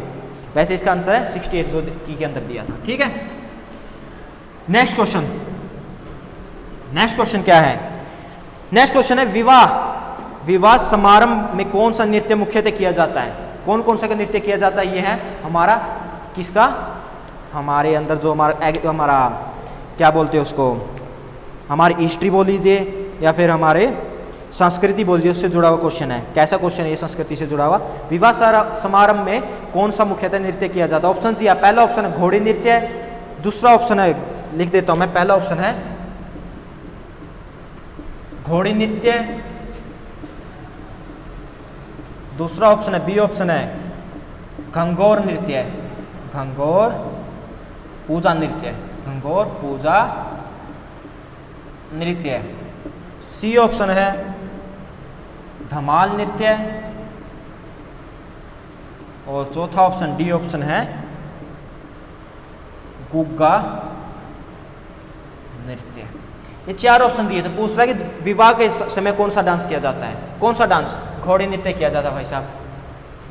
वैसे इसका आंसर है 68 जो की के अंदर दिया था। ठीक है, नेक्स्ट क्वेश्चन क्या है? नेक्स्ट क्वेश्चन है विवाह समारंभ में कौन सा नृत्य मुख्यतः किया जाता है? कौन कौन सा नृत्य किया जाता है? ये है हमारा किसका, हमारे अंदर जो हमारा क्या बोलते हैं उसको, हमारी हिस्ट्री बोल लीजिए या फिर हमारे संस्कृति बोल लीजिए, उससे जुड़ा हुआ क्वेश्चन है। कैसा क्वेश्चन है ये? संस्कृति से जुड़ा हुआ। विवाह समारंभ में कौन सा मुख्यतः नृत्य किया जाता है? ऑप्शन दिया, पहला ऑप्शन है घोड़ी नृत्य, दूसरा ऑप्शन है, लिख देता हूं मैं, पहला ऑप्शन है घोड़ी नृत्य, दूसरा ऑप्शन है, बी ऑप्शन है घंघोर नृत्य, घंघोर पूजा नृत्य, घंघोर पूजा नृत्य, सी ऑप्शन है धमाल नृत्य, और चौथा ऑप्शन डी ऑप्शन है गुग्गा नृत्य। ये चार ऑप्शन दिए थे। पूछ रहा है कि विवाह के समय कौन सा डांस किया जाता है? कौन सा डांस? घोड़ी नृत्य किया जाता है भाई साहब।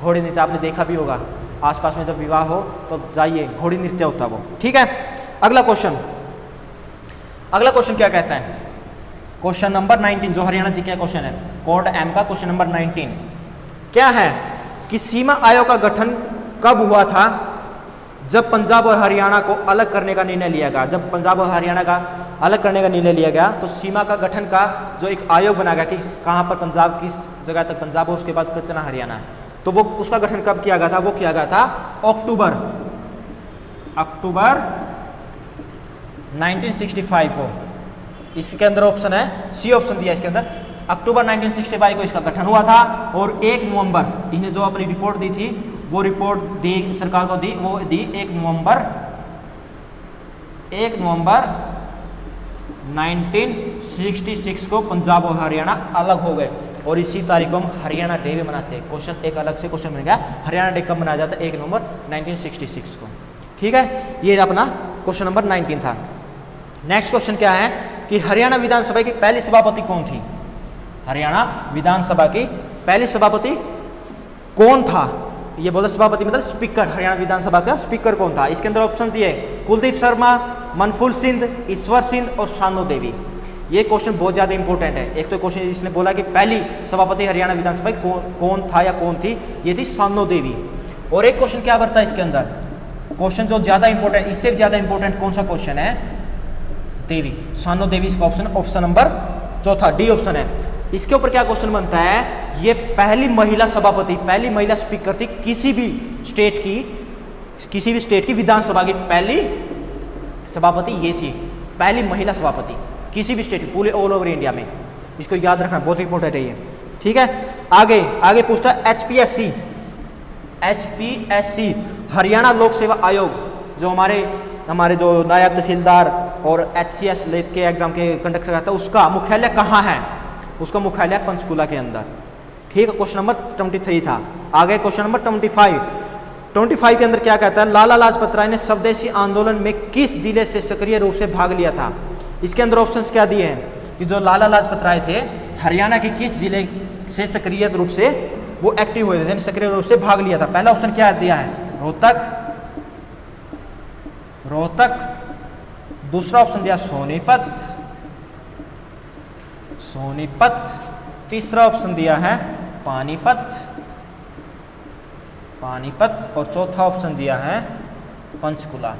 घोड़ी नृत्य आपने देखा भी होगा, आसपास में जब विवाह हो तो जाइए, घोड़ी नृत्य होता है वो। ठीक है, अगला क्वेश्चन क्या कहता है? क्वेश्चन नंबर 19 जो हरियाणा जी का क्वेश्चन है, कोड एम का क्वेश्चन नंबर 19 क्या है कि सीमा आयोग का गठन कब हुआ था? जब पंजाब और हरियाणा को अलग करने का निर्णय लिया गया। जब पंजाब और हरियाणा का अलग करने का निर्णय लिया गया तो सीमा का गठन का जो एक आयोग बना गया कि कहाँ पर पंजाब, किस जगह तक पंजाब और उसके बाद कितना हरियाणा है, तो वो उसका गठन कब किया गया था? वो किया गया था अक्टूबर 1965 को। इसके अंदर ऑप्शन है, सी ऑप्शन दिया इसके अंदर, अक्टूबर 1965 को इसका गठन हुआ था। और 1 नवंबर इसने जो अपनी रिपोर्ट दी थी वो रिपोर्ट दी सरकार को दी, वो दी 1 नवंबर 1966 को पंजाब और हरियाणा अलग हो गए, और इसी तारीख को हम हरियाणा डे भी मनाते हैं। क्वेश्चन एक अलग से क्वेश्चन मिल गया, हरियाणा डे कब मनाया जाता है? 1 नवंबर 1966 को। ठीक है, ये अपना क्वेश्चन नंबर 19 था। नेक्स्ट क्वेश्चन क्या है कि हरियाणा विधानसभा की पहली सभापति कौन थी? हरियाणा विधानसभा की पहली सभापति कौन था? ये बोला सभापति मतलब स्पीकर, हरियाणा विधानसभा का स्पीकर कौन था? इसके अंदर ऑप्शन दिए कुलदीप शर्मा, मनफूल सिंह, ईश्वर सिंह और शानो देवी। ये क्वेश्चन बहुत ज़्यादा इंपॉर्टेंट है। एक तो क्वेश्चन इसने बोला कि पहली सभापति हरियाणा विधानसभा कौन था या कौन थी, ये थी शानो देवी। और एक क्वेश्चन क्या बनता है इसके अंदर, क्वेश्चन जो ज़्यादा इंपॉर्टेंट, इससे ज़्यादा इंपॉर्टेंट कौन सा क्वेश्चन है? देवी, शानो देवी इसका ऑप्शन नंबर चौथा, डी ऑप्शन है। इसके ऊपर क्या क्वेश्चन बनता है, ये पहली महिला सभापति, पहली महिला स्पीकर थी किसी भी स्टेट की विधानसभा की पहली सभापति ये थी, पहली महिला सभापति किसी भी स्टेट, पूरे ऑल ओवर इंडिया में। इसको याद रखना, बहुत इंपॉर्टेंट है ये। ठीक है, आगे पूछता है एचपीएससी हरियाणा लोक सेवा आयोग, जो हमारे जो नायब तहसीलदार और एचसीएस के एग्जाम के कंडक्ट करता है, उसका मुख्यालय कहाँ है? उसका मुख्यालय पंचकुला के अंदर। ठीक है, क्वेश्चन नंबर 23 था। आगे क्वेश्चन नंबर 25 के अंदर क्या कहता है, लाला लाजपत राय ने स्वदेशी आंदोलन में किस जिले से सक्रिय रूप से भाग लिया था? इसके अंदर ऑप्शंस क्या दिए हैं कि जो लाला लाजपत राय थे हरियाणा के किस जिले से सक्रिय रूप से वो एक्टिव हुए थे, सक्रिय रूप से भाग लिया था? पहला ऑप्शन क्या दिया है, रोहतक। दूसरा ऑप्शन दिया सोनीपत। तीसरा ऑप्शन दिया है पानीपत और चौथा ऑप्शन दिया है पंचकुला।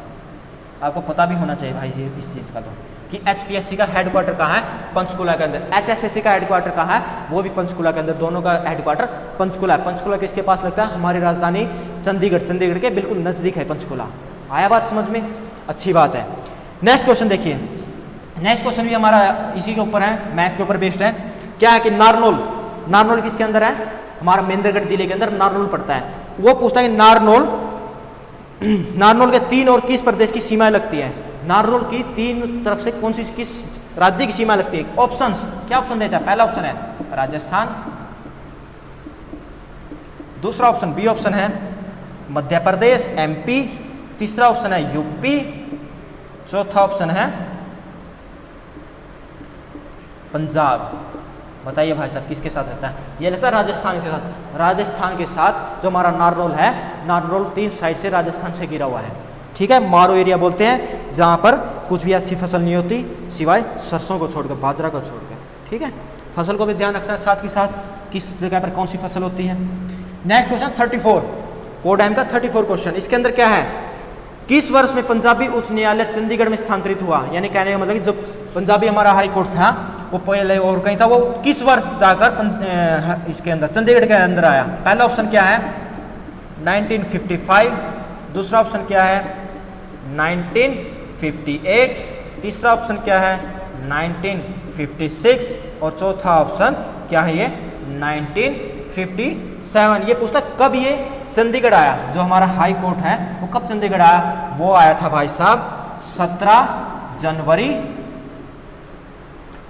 आपको पता भी होना चाहिए भाई जी इस चीज़ का तो कि एचपीएससी का हेडक्वार्टर कहाँ है? पंचकुला के अंदर। एचएसएससी का हेडक्वार्टर कहाँ है? वो भी पंचकुला के अंदर। दोनों का हेडक्वार्टर पंचकुला है। पंचकुला किसके पास लगता है? हमारी राजधानी चंडीगढ़ के बिल्कुल नज़दीक है पंचकुला। आया बात समझ में? अच्छी बात है। नेक्स्ट क्वेश्चन देखिए, नेक्स्ट क्वेश्चन भी हमारा इसी के ऊपर है, मैप के ऊपर बेस्ड है। क्या है कि नारनौल किसके अंदर है? हमारा महेंद्रगढ़ जिले के अंदर नारनौल पड़ता है। वो पूछता है कि नारनौल के 3 और किस प्रदेश की सीमाएं लगती है? नारनौल की 3 तरफ से कौन सी किस राज्य की सीमा लगती है? ऑप्शंस क्या ऑप्शन देता है? पहला ऑप्शन है राजस्थान, दूसरा ऑप्शन बी ऑप्शन है मध्य प्रदेश एमपी, तीसरा ऑप्शन है यूपी, चौथा ऑप्शन है पंजाब। बताइए भाई साहब किसके साथ रहता है? ये लगता है राजस्थान के साथ। राजस्थान के साथ जो हमारा नारनौल है, नारनौल 3 साइड से राजस्थान से घिरा हुआ है। ठीक है, मारो एरिया बोलते हैं जहाँ पर कुछ भी अच्छी फसल नहीं होती सिवाय सरसों को छोड़कर, बाजरा को छोड़कर। ठीक है, फसल को भी ध्यान रखना है साथ के साथ किस जगह पर कौन सी फसल होती है। नेक्स्ट क्वेश्चन 34, कोड एम का 34 क्वेश्चन। इसके अंदर क्या है, किस वर्ष में पंजाबी उच्च न्यायालय चंडीगढ़ में स्थानांतरित हुआ? यानी कहने का मतलब कि जब पंजाबी हमारा हाई कोर्ट था वो पहले और कहीं था, वो किस वर्ष जाकर इसके अंदर चंडीगढ़ के अंदर आया? पहला ऑप्शन क्या है 1955, दूसरा ऑप्शन क्या है 1958, तीसरा ऑप्शन क्या है 1956 और चौथा ऑप्शन क्या है ये 1957। ये पूछता कब ये चंडीगढ़ आया, जो हमारा हाई कोर्ट है वो कब चंडीगढ़ आया? वो आया था भाई साहब 17 जनवरी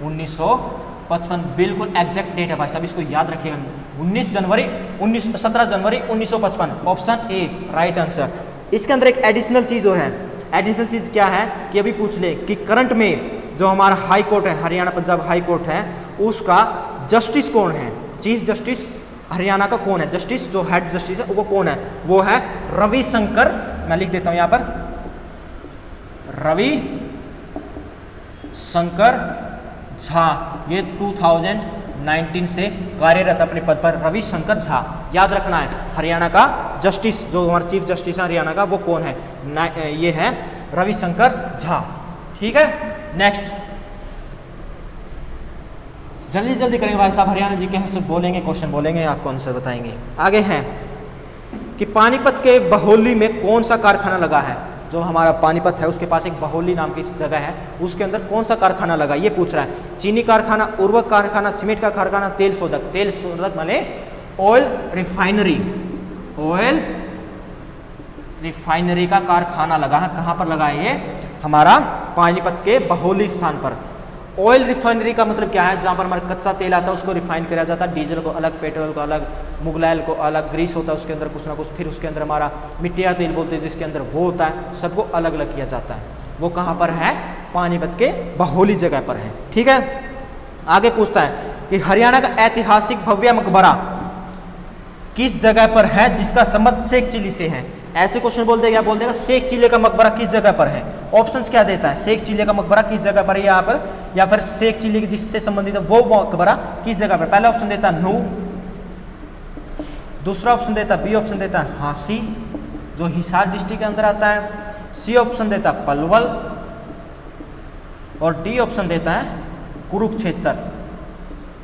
1955। बिल्कुल एग्जैक्ट डेट है भाई साहब, इसको याद रखिएगा। 17 जनवरी 1955, ऑप्शन ए राइट आंसर। इसके अंदर एक एडिशनल चीज़ और है। एडिशनल चीज़ क्या है कि अभी पूछ ले कि करंट में जो हमारा हाई कोर्ट है, हरियाणा पंजाब हाई कोर्ट है, उसका जस्टिस कौन है? चीफ जस्टिस हरियाणा का कौन है? जस्टिस जो हेड जस्टिस है वो कौन है? वो है रविशंकर। मैं लिख देता हूं यहाँ पर, रविशंकर झा। ये 2019 से कार्यरत अपने पद पर रविशंकर झा। याद रखना है हरियाणा का जस्टिस, जो हमारा चीफ जस्टिस है हरियाणा का, वो कौन है? ये है रविशंकर झा। ठीक है, नेक्स्ट जल्दी करेंगे भाई साहब। हरियाणा जी के सब बोलेंगे, क्वेश्चन बोलेंगे, आपको आंसर बताएंगे। आगे है कि पानीपत के बहोली में कौन सा कारखाना लगा है? जो हमारा पानीपत है उसके पास एक बहोली नाम की जगह है, उसके अंदर कौन सा कारखाना लगा ये पूछ रहा है। चीनी कारखाना, उर्वरक कारखाना, सीमेंट का कारखाना, तेल शोधक माने ऑयल रिफाइनरी का कारखाना लगा है। कहाँ पर लगा है ये? हमारा पानीपत के बहोली स्थान पर। ऑयल रिफाइनरी का मतलब क्या है? जहाँ पर हमारा कच्चा तेल आता है उसको रिफाइन किया जाता है, डीजल को अलग, पेट्रोल को अलग, मुगलैल को अलग, ग्रीस होता है उसके अंदर कुछ ना कुछ, फिर उसके अंदर हमारा मिट्टिया तेल बोलते हैं जिसके अंदर वो होता है, सबको अलग अलग किया जाता है। वो कहाँ पर है? पानीपत के बहोली जगह पर है। ठीक है, आगे पूछता है कि हरियाणा का ऐतिहासिक भव्य मकबरा किस जगह पर है जिसका संबंध शेख चिली से है। ऐसे क्वेश्चन बोल देगा, बोल देगा शेख चिली का मकबरा किस जगह पर है। ऑप्शंस क्या देता है, शेख चिली का मकबरा किस जगह पर है यहाँ पर, या फिर शेख चिली जिससे संबंधित है वो मकबरा किस जगह पर। पहला ऑप्शन देता है नू, दूसरा ऑप्शन देता है बी ऑप्शन देता है हांसी जो हिसार डिस्ट्रिक्ट के अंदर आता है, सी ऑप्शन देता है पलवल और डी ऑप्शन देता है कुरुक्षेत्र,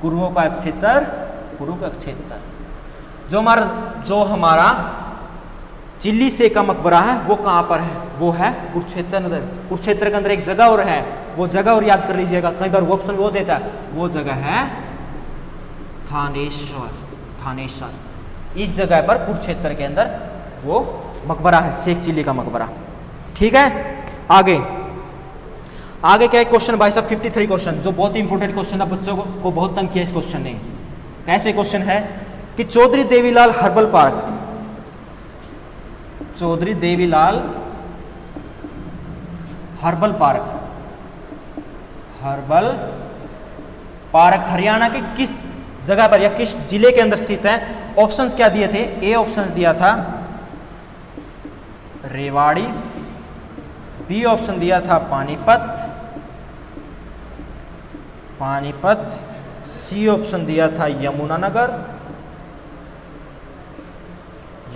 कुरुओं का क्षेत्र, कुरु का क्षेत्र। जो हमारा चिल्ली से का मकबरा है वो कहाँ पर है, वो है कुरुक्षेत्र नगर। कुरुक्षेत्र के अंदर एक जगह और है, वो जगह और याद कर लीजिएगा, कई बार वो ऑप्शन वो देता है, वो जगह है थानेश्वर, थानेश्वर। इस जगह पर कुरुक्षेत्र के अंदर वो मकबरा है, शेख चिल्ली का मकबरा। ठीक है, आगे आगे क्या है क्वेश्चन भाई साहब 53 क्वेश्चन, जो बहुत ही इंपॉर्टेंट क्वेश्चन है, बच्चों को बहुत तंग किया इस क्वेश्चन ने। कैसे क्वेश्चन है कि Chaudhary Devilal herbal park, Chaudhary Devilal herbal park, herbal park Haryana के किस जगह पर या किस जिले के अंदर स्थित है। ऑप्शंस क्या दिए थे, ए ऑप्शंस दिया था रेवाड़ी, बी ऑप्शन दिया था पानीपत, पानीपत, सी ऑप्शन दिया था यमुनानगर,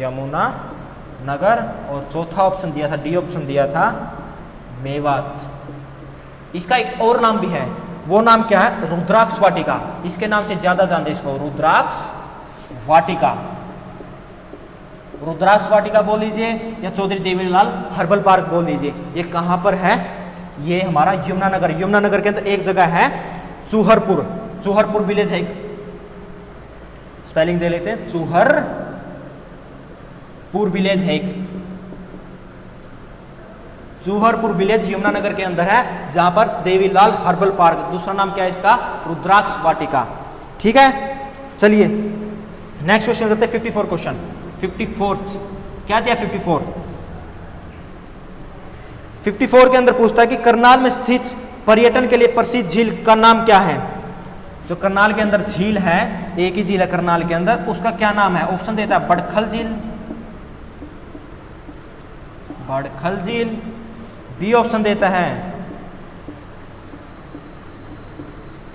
यमुनानगर, और चौथा ऑप्शन दिया था डी ऑप्शन दिया था मेवात। इसका एक और नाम भी है, वो नाम क्या है, रुद्राक्ष वाटिका। इसके नाम से ज्यादा जानते इसको, रुद्राक्ष वाटिका, रुद्राक्ष वाटिका बोल लीजिए या चौधरी देवीलाल हर्बल पार्क बोल लीजिए। ये कहाँ पर है, ये हमारा यमुनानगर, यमुनानगर के अंदर एक जगह है चूहरपुर, चूहरपुर विलेज है, एक स्पेलिंग दे लेते हैं, चूहरपुर विलेज है, एक चूहरपुर विलेज यमुनानगर के अंदर है, जहां पर देवीलाल हर्बल पार्क, दूसरा नाम क्या है इसका, रुद्राक्ष वाटिका। ठीक है, चलिए नेक्स्ट क्वेश्चन करते हैं 54 क्वेश्चन। 54 क्या दिया 54 के अंदर पूछता है कि करनाल में स्थित पर्यटन के लिए प्रसिद्ध झील का नाम क्या है। जो करनाल के अंदर झील है, एक ही झील है करनाल के अंदर, उसका क्या नाम है। ऑप्शन देता है बड़खल झील, बड़खल झील, बी ऑप्शन देता है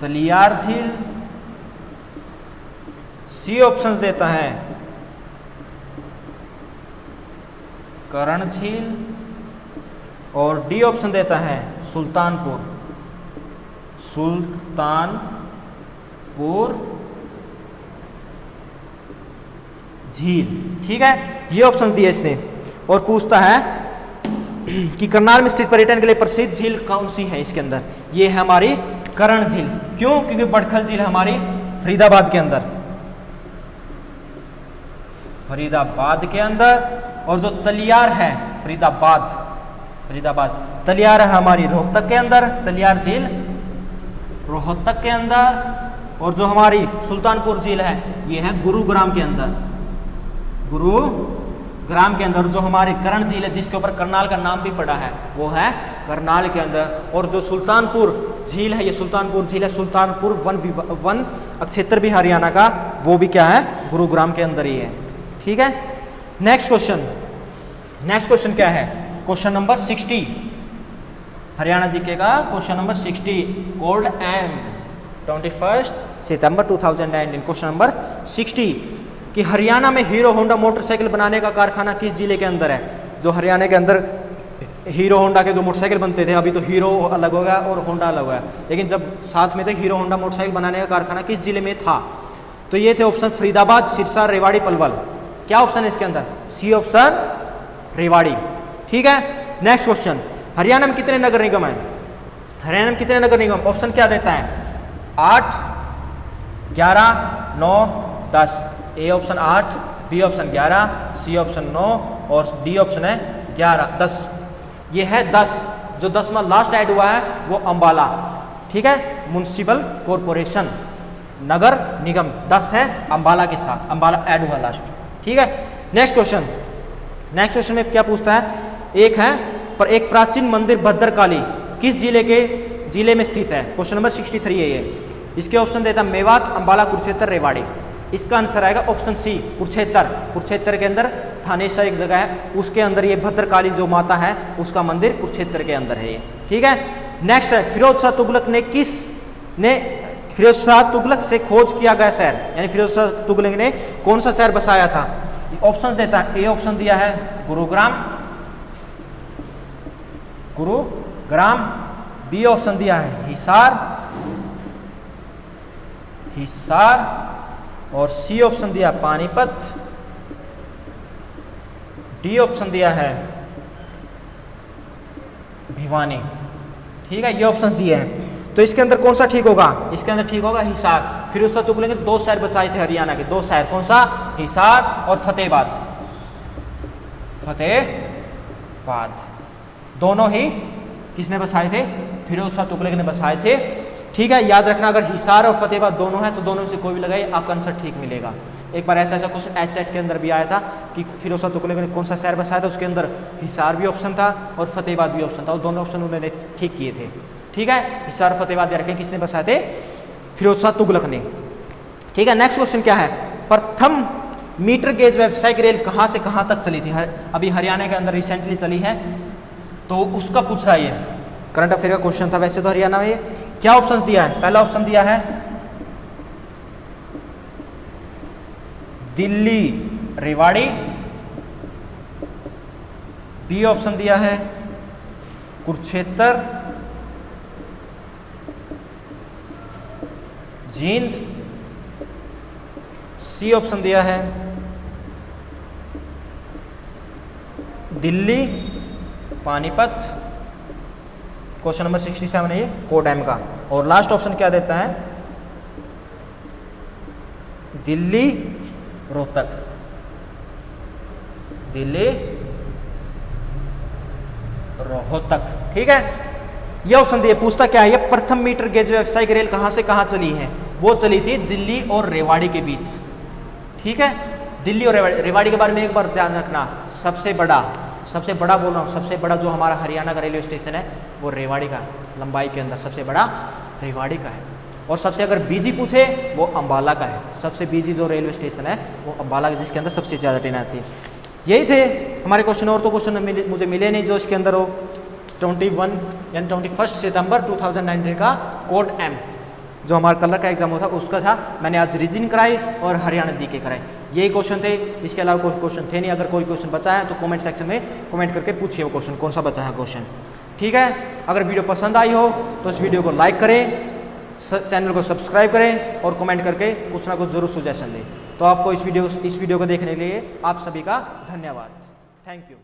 तलियार झील, सी ऑप्शन देता है करण झील, और डी ऑप्शन देता है सुल्तानपुर, सुल्तानपुर झील। ठीक है, ये ऑप्शन दिया इसने, और पूछता है कि करनाल में स्थित पर्यटन के लिए प्रसिद्ध झील कौन सी है। इसके अंदर ये है हमारी करण झील। क्यों, क्योंकि बड़खल झील हमारी फरीदाबाद के अंदर, फरीदाबाद के अंदर, और जो तलियार है फरीदाबाद, फरीदाबाद, तलियार है हमारी रोहतक के अंदर, तलियार झील रोहतक के अंदर, और जो हमारी सुल्तानपुर झील है ये है गुरुग्राम के अंदर, गुरुग्राम के अंदर। जो हमारी करण झील है जिसके ऊपर करनाल का नाम भी पड़ा है वो है करनाल के अंदर, और जो सुल्तानपुर झील है ये सुल्तानपुर झील है, सुल्तानपुर वन क्षेत्र भी हरियाणा का, वो भी क्या है गुरुग्राम के अंदर ही है। ठीक है, नेक्स्ट क्वेश्चन क्या है, क्वेश्चन नंबर 60, हरियाणा जीके का क्वेश्चन नंबर 60, कोड एम 21 सितंबर 2019, क्वेश्चन नंबर 60 कि हरियाणा में हीरो होंडा मोटरसाइकिल बनाने का कारखाना किस जिले के अंदर है। जो हरियाणा के अंदर हीरो होंडा के जो मोटरसाइकिल बनते थे, अभी तो हीरो अलग हो गया और होंडा अलग हो गया, लेकिन जब साथ में थे हीरो होंडा मोटरसाइकिल बनाने का कारखाना किस जिले में था। तो ये थे ऑप्शन फरीदाबाद, सिरसा, रेवाड़ी, पलवल। क्या ऑप्शन है इसके अंदर, सी ऑप्शन रेवाड़ी। ठीक है, नेक्स्ट क्वेश्चन, हरियाणा में कितने नगर निगम है। हरियाणा में कितने नगर निगम, ऑप्शन क्या देता है 8, 11, 9, 10। A option 8, B option 11, C option 9 और डी ऑप्शन है 11, 10। ये है 10, जो 10वां लास्ट ऐड हुआ है वो अंबाला। ठीक है, म्युनिसिपल कॉरपोरेशन नगर निगम 10 है अंबाला के साथ, अंबाला ऐड हुआ लास्ट। ठीक है, नेक्स्ट क्वेश्चन में क्या पूछता है, एक है पर एक प्राचीन मंदिर भद्रकाली किस जिले में स्थित है। क्वेश्चन नंबर 63 है ये। इसके ऑप्शन देता मेवात, अंबाला, कुरुक्षेत्र, रेवाड़ी। इसका आंसर आएगा ऑप्शन सी कुरुक्षेत्र। कुरुक्षेत्र के अंदर थानेश्वर एक जगह है, उसके अंदर ये भद्रकाली जो माता है उसका मंदिर कुरुक्षेत्र के अंदर है ये। ठीक है, नेक्स्ट है फिरोज शाह तुगलक ने फिरोज शाह तुगलक से खोज किया गया शहर, यानी फिरोज शाह तुगलक ने कौन सा शहर बसाया था? ऑप्शन देता है, ए ऑप्शन दिया है गुरुग्राम, बी ऑप्शन दिया है हिसार और सी ऑप्शन दिया पानीपत, डी ऑप्शन दिया है भिवानी। ठीक है, ये ऑप्शंस दिए हैं, तो इसके अंदर कौन सा ठीक होगा? इसके अंदर ठीक होगा हिसार। फिरोज शाह तुगलक ने 2 शहर बसाए थे हरियाणा के, 2 शहर, कौन सा? हिसार और फतेहाबाद। दोनों ही किसने बसाए थे? फिरोज शाह तुगलक ने बसाए थे। ठीक है, याद रखना अगर हिसार और फतेहाबाद दोनों हैं तो दोनों में से कोई भी लगाए आपका आंसर ठीक मिलेगा। एक बार ऐसा क्वेश्चन एचटेट के अंदर भी आया था कि फिरोज शाह तुगलक ने कौन सा शहर बसाया था, उसके अंदर हिसार भी ऑप्शन था और फतेहाबाद भी ऑप्शन था, और दोनों ऑप्शन उन्होंने ठीक किए थे। ठीक है, हिसार और फतेहाबाद याद रखें किसने बसाए थे? फिरोज शाह तुगलक ने। ठीक है, नेक्स्ट क्वेश्चन क्या है? प्रथम मीटर गेज व्यावसायिक रेल कहाँ से कहाँ तक चली थी? अभी हरियाणा के अंदर रिसेंटली चली है, तो उसका पूछ रहा है ये करंट अफेयर का क्वेश्चन था वैसे तो हरियाणा में। क्या ऑप्शन दिया है? पहला ऑप्शन दिया है दिल्ली रेवाड़ी, बी ऑप्शन दिया है कुरुक्षेत्र जींद, सी ऑप्शन दिया है दिल्ली पानीपत। क्वेश्चन नंबर 67 है ये कोड एम का, और लास्ट ऑप्शन क्या देता है? दिल्ली रोहतक। ठीक है, ये ऑप्शन दिए। पूछता क्या है ये? प्रथम मीटर गेज व्यावसायिक रेल कहां से कहां चली है? वो चली थी दिल्ली और रेवाड़ी के बीच। ठीक है, दिल्ली और रेवाड़ी के बारे में एक बार ध्यान रखना, सबसे बड़ा बोल रहा हूँ, सबसे बड़ा जो हमारा हरियाणा का रेलवे स्टेशन है वो रेवाड़ी का, लंबाई के अंदर सबसे बड़ा रेवाड़ी का है। और सबसे अगर बीजी पूछे वो अंबाला का है, सबसे बीजी जो रेलवे स्टेशन है वो अंबाला का, जिसके अंदर सबसे ज़्यादा ट्रेन आती है। यही थे हमारे क्वेश्चन, और तो क्वेश्चन मुझे मिले नहीं जो इसके अंदर हो 21 यानी 21 सितंबर 2019 का कोड एम जो हमारा कलर का एग्जाम था उसका था। मैंने आज रीजनिंग कराई और हरियाणा जीके कराई, यही क्वेश्चन थे, इसके अलावा कोई क्वेश्चन थे नहीं। अगर कोई क्वेश्चन बचा है तो कमेंट सेक्शन में कमेंट करके पूछिए वो क्वेश्चन कौन सा बचा है क्वेश्चन। ठीक है, अगर वीडियो पसंद आई हो तो इस वीडियो को लाइक करें, चैनल को सब्सक्राइब करें और कमेंट करके कुछ ना कुछ जरूर सजेशन दें। तो आपको इस वीडियो को देखने के लिए आप सभी का धन्यवाद। Thank you.